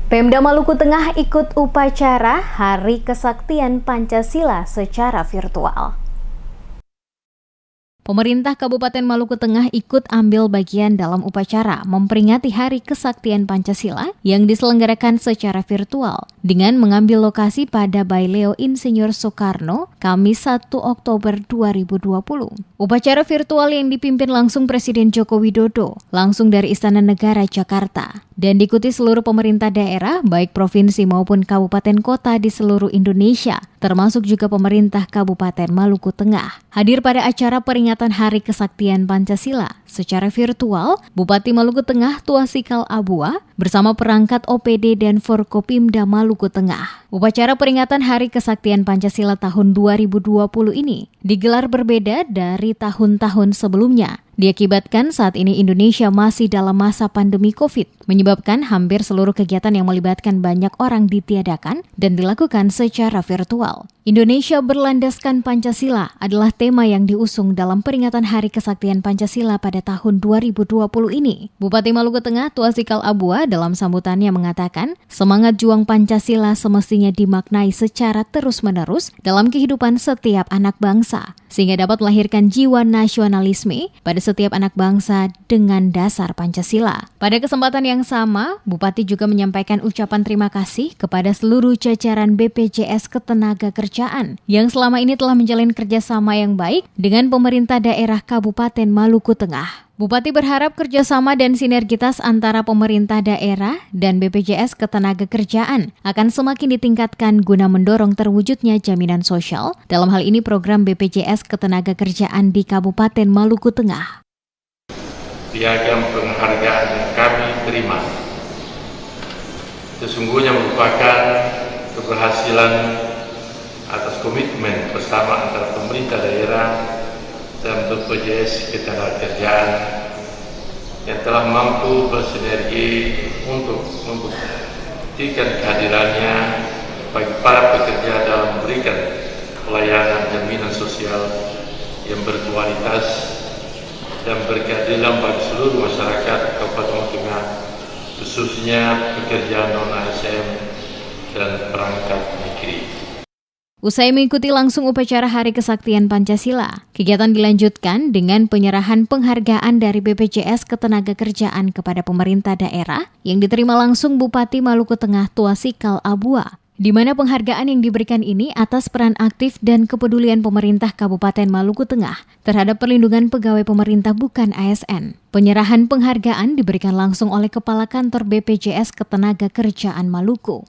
Pemda Maluku Tengah ikut upacara Hari Kesaktian Pancasila secara virtual. Pemerintah Kabupaten Maluku Tengah ikut ambil bagian dalam upacara memperingati Hari Kesaktian Pancasila yang diselenggarakan secara virtual dengan mengambil lokasi pada Baileo Insinyur Soekarno, Kamis 1 Oktober 2020. Upacara virtual yang dipimpin langsung Presiden Joko Widodo, langsung dari Istana Negara Jakarta, dan diikuti seluruh pemerintah daerah, baik provinsi maupun kabupaten kota di seluruh Indonesia, termasuk juga pemerintah Kabupaten Maluku Tengah. Hadir pada acara peringatan Hari Kesaktian Pancasila secara virtual, Bupati Maluku Tengah Tuasikal Abua bersama perangkat OPD dan Forkopimda Maluku Tengah. Upacara peringatan Hari Kesaktian Pancasila tahun 2020 ini digelar berbeda dari tahun-tahun sebelumnya. Diakibatkan saat ini Indonesia masih dalam masa pandemi COVID, menyebabkan hampir seluruh kegiatan yang melibatkan banyak orang ditiadakan dan dilakukan secara virtual. Indonesia berlandaskan Pancasila adalah tema yang diusung dalam peringatan Hari Kesaktian Pancasila pada tahun 2020 ini. Bupati Maluku Tengah Tuasikal Abua dalam sambutannya mengatakan, semangat juang Pancasila semestinya dimaknai secara terus-menerus dalam kehidupan setiap anak bangsa, sehingga dapat melahirkan jiwa nasionalisme pada setiap anak bangsa dengan dasar Pancasila. Pada kesempatan yang sama, Bupati juga menyampaikan ucapan terima kasih kepada seluruh jajaran BPJS Ketenagakerjaan yang selama ini telah menjalin kerjasama yang baik dengan pemerintah daerah Kabupaten Maluku Tengah. Bupati berharap kerjasama dan sinergitas antara pemerintah daerah dan BPJS Ketenagakerjaan akan semakin ditingkatkan guna mendorong terwujudnya jaminan sosial, dalam hal ini program BPJS Ketenagakerjaan di Kabupaten Maluku Tengah. Piagam penghargaan yang kami terima sesungguhnya merupakan keberhasilan atas komitmen bersama antara pemerintah daerah dan BPJS Ketenagakerjaan yang telah mampu bersinergi untuk membuktikan kehadirannya bagi para pekerja dalam memberikan pelayanan jaminan sosial yang berkualitas dan berkeadilan bagi seluruh masyarakat Kabupaten Maluku Tengah, khususnya pekerja non-ASN dan perangkat negeri. Usai mengikuti langsung upacara Hari Kesaktian Pancasila, kegiatan dilanjutkan dengan penyerahan penghargaan dari BPJS Ketenagakerjaan kepada pemerintah daerah yang diterima langsung Bupati Maluku Tengah Tuasikal Abua, di mana penghargaan yang diberikan ini atas peran aktif dan kepedulian pemerintah Kabupaten Maluku Tengah terhadap perlindungan pegawai pemerintah bukan ASN. Penyerahan penghargaan diberikan langsung oleh Kepala Kantor BPJS Ketenagakerjaan Maluku,